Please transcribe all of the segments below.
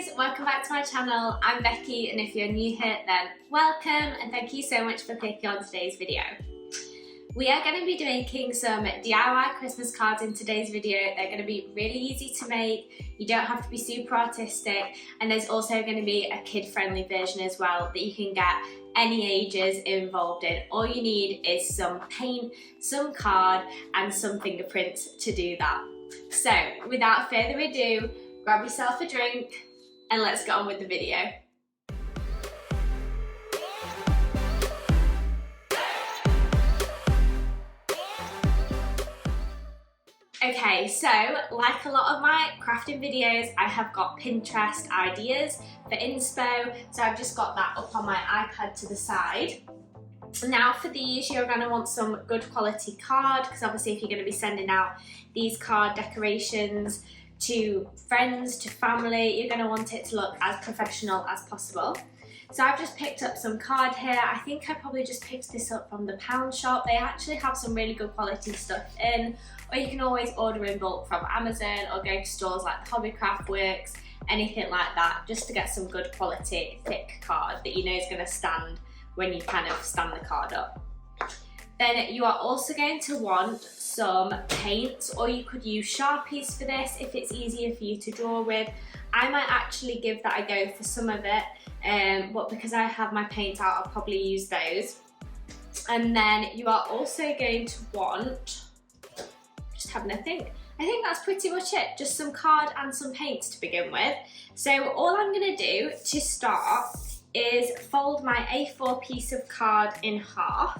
guys, welcome back to my channel. I'm Becky, and if you're new here then welcome and thank you so much for clicking on today's video. We are going to be making some DIY Christmas cards in today's video. They're going to be really easy to make, you don't have to be super artistic, and there's also going to be a kid-friendly version as well that you can get any ages involved in. All you need is some paint, some card and some fingerprints to do that. So without further ado, grab yourself a drink and let's get on with the video. Okay, so like a lot of my crafting videos, I have got Pinterest ideas for inspo, so I've just got that up on my iPad to the side. Now for these, you're going to want some good quality card, because obviously if you're going to be sending out these card decorations to friends, to family, you're going to want it to look as professional as possible. So I've just picked up some card here. I think I probably just picked this up from the Pound shop. They actually have some really good quality stuff in, or you can always order in bulk from Amazon or go to stores like Hobbycraft Works, anything like that, just to get some good quality thick card that you know is going to stand when you kind of stand the card up. Then you are also going to want some paints, or you could use Sharpies for this if it's easier for you to draw with. I might actually give that a go for some of it, but because I have my paint out, I'll probably use those. And then you are also going to want, just having a think, I think that's pretty much it, just some card and some paints to begin with. So all I'm going to do to start is fold my A4 piece of card in half.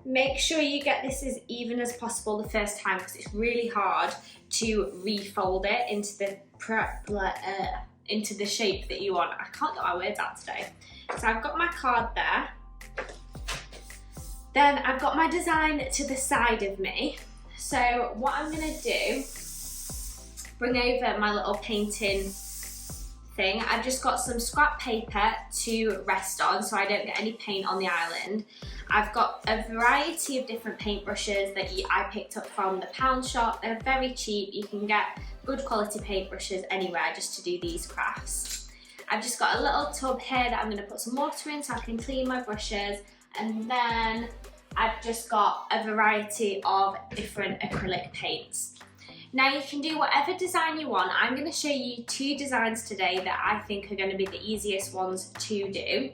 Make sure you get this as even as possible the first time, because it's really hard to refold it into the shape that you want. I can't get my words out today. So I've got my card there. Then I've got my design to the side of me. So what I'm going to do, bring over my little painting thing. I've just got some scrap paper to rest on so I don't get any paint on the island. I've got a variety of different paintbrushes that I picked up from the Pound shop. They're very cheap. You can get good quality paintbrushes anywhere just to do these crafts. I've just got a little tub here that I'm going to put some water in so I can clean my brushes, and then I've just got a variety of different acrylic paints. Now you can do whatever design you want. I'm going to show you two designs today that I think are going to be the easiest ones to do.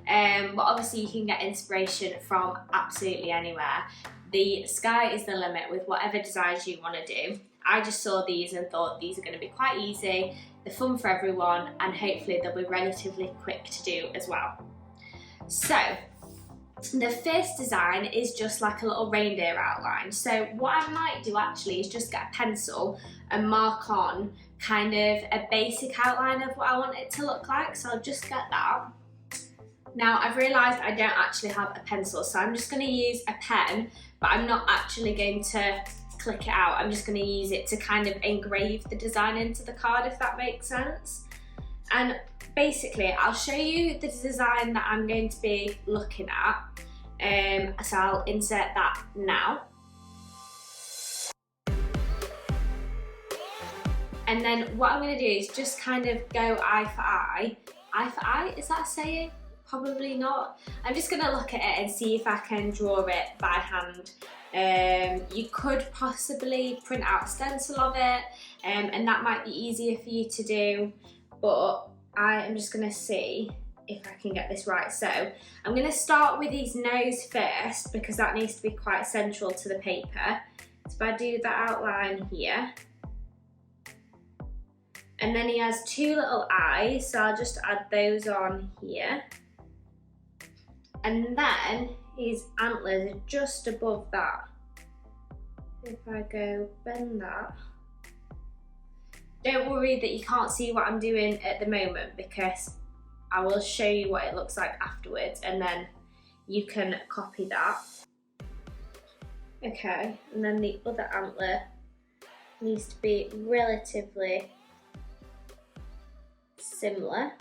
But obviously you can get inspiration from absolutely anywhere. The sky is the limit with whatever designs you want to do. I just saw these and thought these are going to be quite easy, they're fun for everyone, and hopefully they'll be relatively quick to do as well. So the first design is just like a little reindeer outline. So what I might do actually is just get a pencil and mark on kind of a basic outline of what I want it to look like. So I'll just get that. Now I've realised I don't actually have a pencil, so I'm just going to use a pen, but I'm not actually going to click it out. I'm just going to use it to kind of engrave the design into the card, if that makes sense. And basically I'll show you the design that I'm going to be looking at, so I'll insert that now. And then what I'm going to do is just kind of go eye for eye. Eye for eye, is that a saying? Probably not. I'm just going to look at it and see if I can draw it by hand. You could possibly print out a stencil of it, and that might be easier for you to do, but I am just going to see if I can get this right. So I'm going to start with his nose first, because that needs to be quite central to the paper. So if I do that outline here, and then he has two little eyes, so I'll just add those on here. And then his antlers are just above that. If I go bend that. Don't worry that you can't see what I'm doing at the moment, because I will show you what it looks like afterwards, and then you can copy that. Okay, and then the other antler needs to be relatively similar.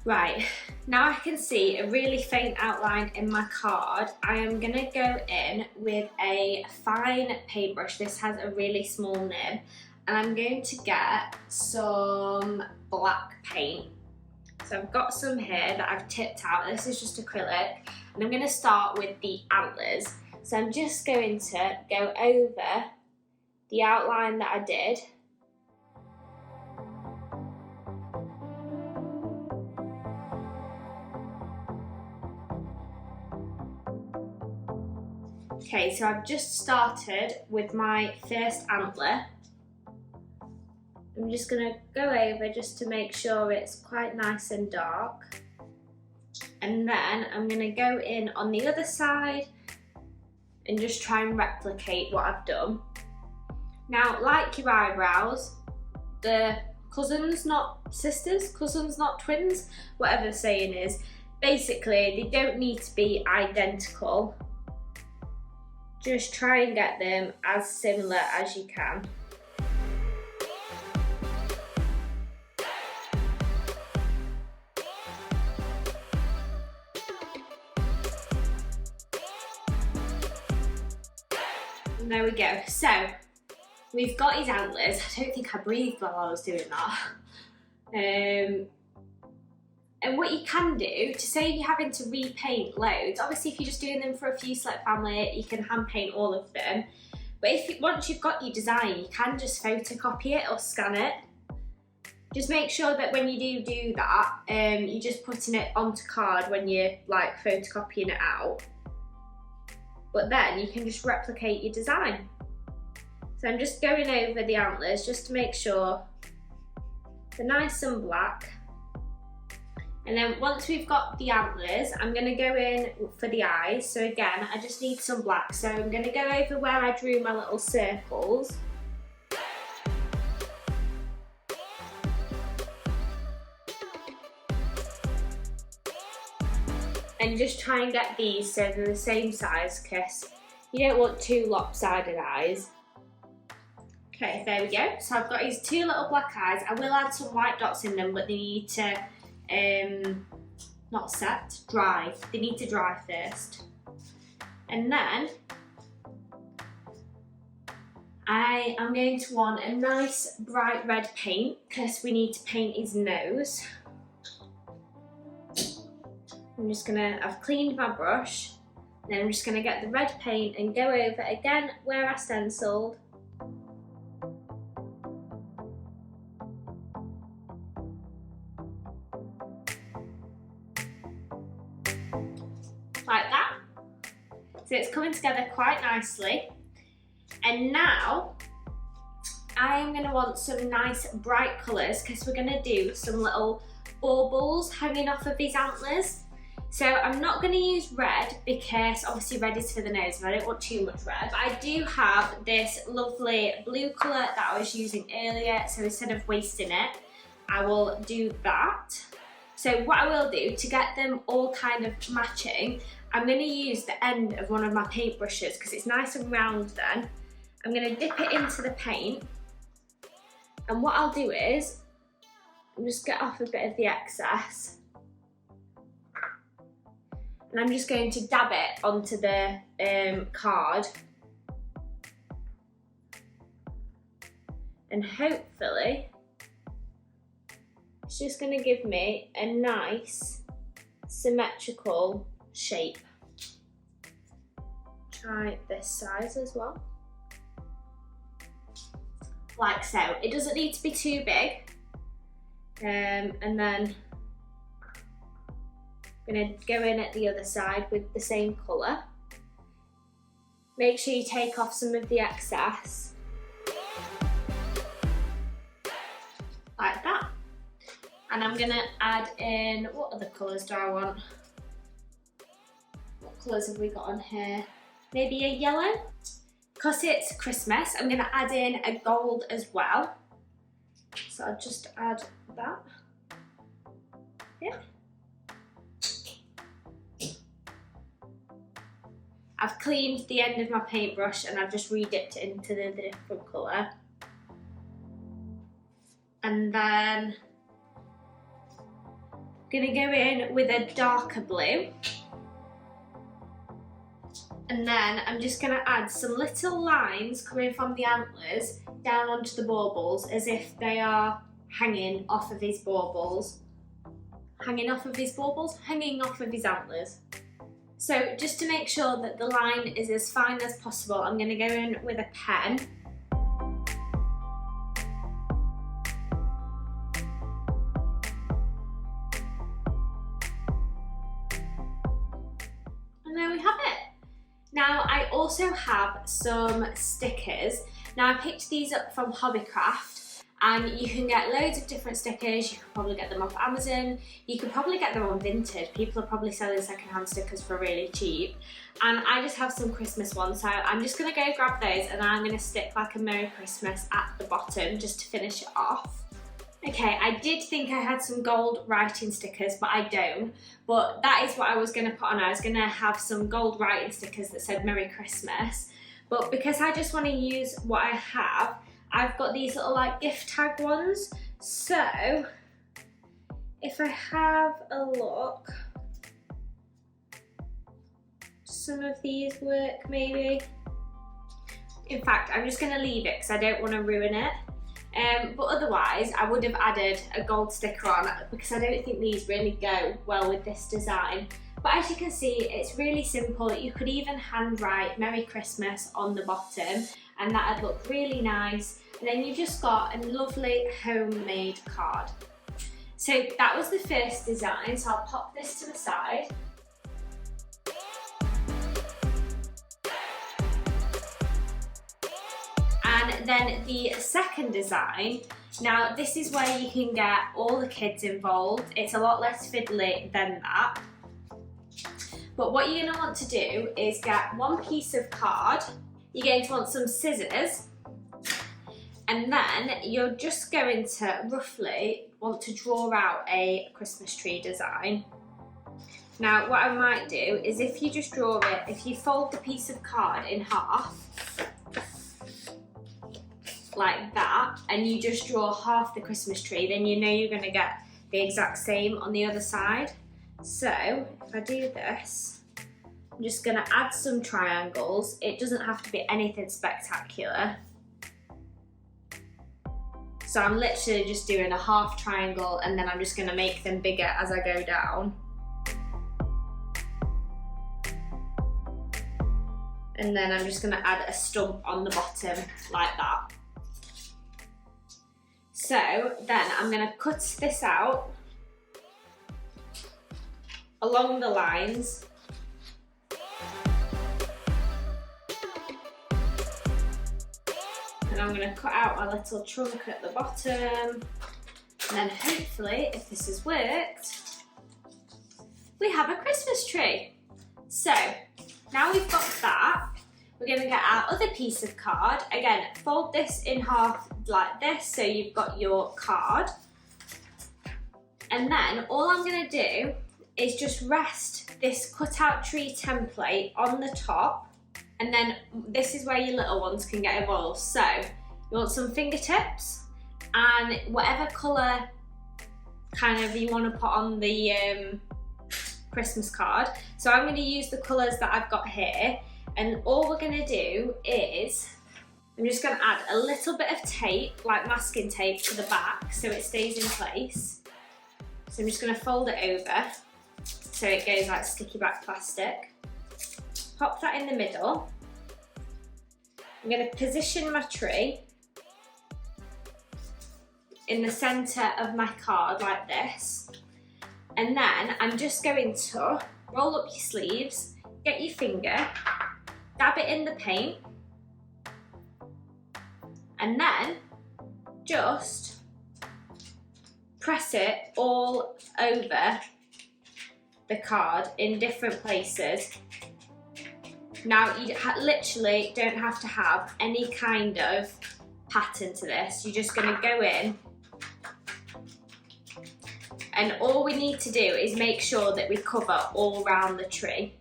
Right, now I can see a really faint outline in my card. I am going to go in with a fine paintbrush. This has a really small nib, and I'm going to get some black paint. So I've got some here that I've tipped out. This is just acrylic, and I'm going to start with the antlers. So I'm just going to go over the outline that I did. Okay, so I've just started with my first antler. I'm just going to go over just to make sure it's quite nice and dark. And then I'm going to go in on the other side and just try and replicate what I've done. Now, like your eyebrows, the cousins, not sisters, cousins, not twins, whatever the saying is, basically they don't need to be identical. Just try and get them as similar as you can. And there we go. So we've got his antlers. I don't think I breathed while I was doing that. And what you can do to save you having to repaint loads, obviously if you're just doing them for a few select family, you can hand paint all of them. But once you've got your design, you can just photocopy it or scan it. Just make sure that when you do that, you're just putting it onto card when you're like photocopying it out. But then you can just replicate your design. So I'm just going over the antlers just to make sure they're nice and black. And then once we've got the antlers, I'm going to go in for the eyes. So again, I just need some black. So I'm going to go over where I drew my little circles. And just try and get these so they're the same size, because you don't want two lopsided eyes. Okay, there we go. So I've got these two little black eyes. I will add some white dots in them, but they need to not set, dry. They need to dry first. And then I am going to want a nice bright red paint because we need to paint his nose. I've cleaned my brush, and then I'm just gonna get the red paint and go over again where I stenciled. Like that. So it's coming together quite nicely. And now I am going to want some nice bright colours because we're going to do some little baubles hanging off of these antlers. So I'm not going to use red because obviously red is for the nose and I don't want too much red. But I do have this lovely blue colour that I was using earlier, so instead of wasting it, I will do that. So what I will do to get them all kind of matching, I'm going to use the end of one of my paintbrushes because it's nice and round then. I'm going to dip it into the paint, and what I'll do is I'll just get off a bit of the excess, and I'm just going to dab it onto the card, and hopefully it's just going to give me a nice symmetrical shape. Try this size as well. Like so. It doesn't need to be too big. And then I'm going to go in at the other side with the same colour. Make sure you take off some of the excess. Like that. And I'm going to add in, what other colours do I want? What colours have we got on here? Maybe a yellow? Because it's Christmas, I'm going to add in a gold as well. So I'll just add that. Yeah. I've cleaned the end of my paintbrush and I've just re-dipped it into the different colour. And then I'm going to go in with a darker blue. And then I'm just going to add some little lines coming from the antlers down onto the baubles as if they are hanging off of his baubles. Hanging off of his baubles? Hanging off of his antlers. So just to make sure that the line is as fine as possible, I'm going to go in with a pen. And there we have it. Now I also have some stickers. Now I picked these up from Hobbycraft, and you can get loads of different stickers. You can probably get them off Amazon. You can probably get them on Vinted. People are probably selling secondhand stickers for really cheap. And I just have some Christmas ones, so I'm just gonna go grab those and I'm gonna stick like a Merry Christmas at the bottom just to finish it off. Okay, I did think I had some gold writing stickers, but I don't. But that is what I was going to put on. I was going to have some gold writing stickers that said Merry Christmas. But because I just want to use what I have, I've got these little like gift tag ones. So, if I have a look, some of these work maybe. In fact, I'm just going to leave it because I don't want to ruin it. But otherwise I would have added a gold sticker on because I don't think these really go well with this design. But as you can see, it's really simple. You could even handwrite Merry Christmas on the bottom and that'd look really nice. And then you've just got a lovely homemade card. So that was the first design, so I'll pop this to the side. And then the second design, now this is where you can get all the kids involved. It's a lot less fiddly than that. But what you're going to want to do is get one piece of card. You're going to want some scissors. And then you're just going to roughly want to draw out a Christmas tree design. Now what I might do is if you just draw it, if you fold the piece of card in half, like that, and you just draw half the Christmas tree, then you know you're going to get the exact same on the other side. So if I do this, I'm just going to add some triangles. It doesn't have to be anything spectacular. So I'm literally just doing a half triangle and then I'm just going to make them bigger as I go down. And then I'm just going to add a stump on the bottom like that. So then I'm going to cut this out along the lines. And I'm going to cut out my little trunk at the bottom. And then hopefully, if this has worked, we have a Christmas tree. So now we've got that, we're going to get our other piece of card. Again, fold this in half like this so you've got your card. And then all I'm going to do is just rest this cutout tree template on the top. And then this is where your little ones can get involved. So you want some fingertips and whatever colour kind of you want to put on the Christmas card. So I'm going to use the colours that I've got here. And all we're going to do is, I'm just going to add a little bit of tape, like masking tape, to the back so it stays in place. So I'm just going to fold it over so it goes like sticky back plastic. Pop that in the middle. I'm going to position my tree in the centre of my card like this. And then I'm just going to roll up your sleeves, get your finger, dab it in the paint, and then just press it all over the card in different places. Now you literally don't have to have any kind of pattern to this. You're just going to go in, and all we need to do is make sure that we cover all around the tree.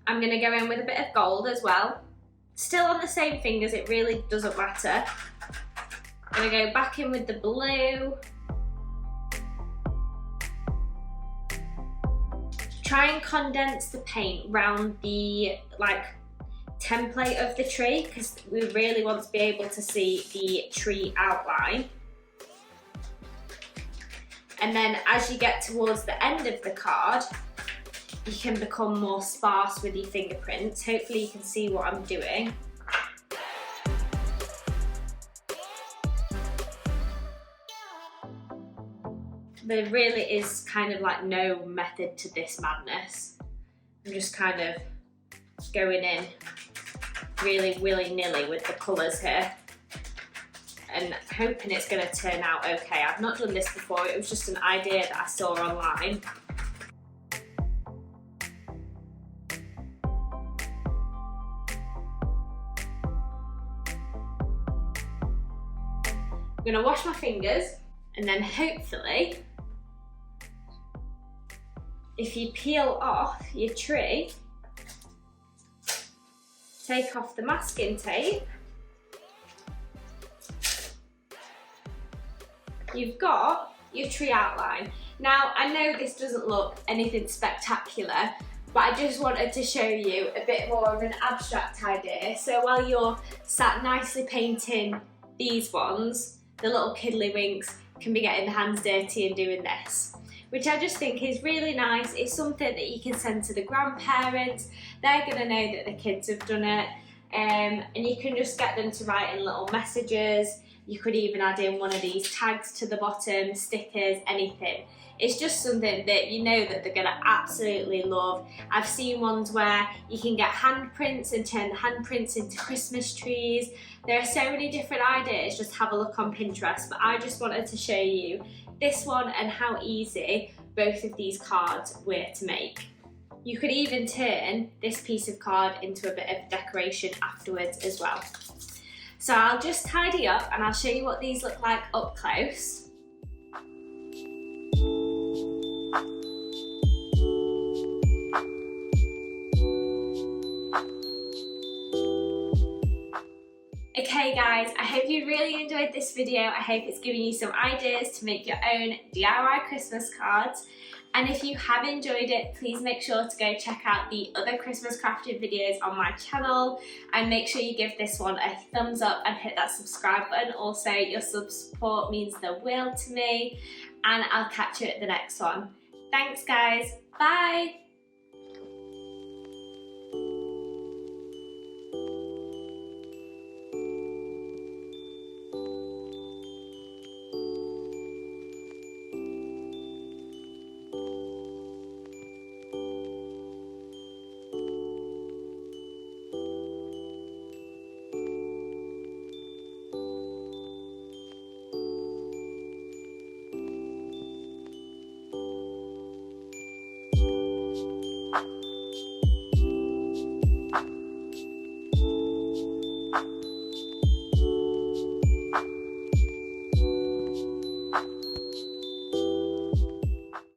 I'm going to go in with a bit of gold as well. Still on the same fingers, it really doesn't matter. I'm going to go back in with the blue. try and condense the paint round the template of the tree, because we really want to be able to see the tree outline. And then as you get towards the end of the card, you can become more sparse with your fingerprints. Hopefully you can see what I'm doing. There really is kind of like no method to this madness. I'm just kind of going in really willy-nilly with the colours here and hoping it's going to turn out okay. I've not done this before, it was just an idea that I saw online. I'm going to wash my fingers, and then hopefully, if you peel off your tree, take off the masking tape, you've got your tree outline. Now, I know this doesn't look anything spectacular, but I just wanted to show you a bit more of an abstract idea. So while you're sat nicely painting these ones, the little kiddlywinks can be getting their hands dirty and doing this, which I just think is really nice. It's something that you can send to the grandparents. They're gonna know that the kids have done it, and you can just get them to write in little messages. You could even add in one of these tags to the bottom, stickers, anything. It's just something that you know that they're gonna absolutely love. I've seen ones where you can get handprints and turn the handprints into Christmas trees. There are so many different ideas, just have a look on Pinterest, but I just wanted to show you this one and how easy both of these cards were to make. You could even turn this piece of card into a bit of decoration afterwards as well. So I'll just tidy up and I'll show you what these look like up close. Okay guys, I hope you really enjoyed this video. I hope it's given you some ideas to make your own DIY Christmas cards. And if you have enjoyed it, please make sure to go check out the other Christmas crafting videos on my channel, and make sure you give this one a thumbs up and hit that subscribe button. Also, your support means the world to me, and I'll catch you at the next one. Thanks guys, bye!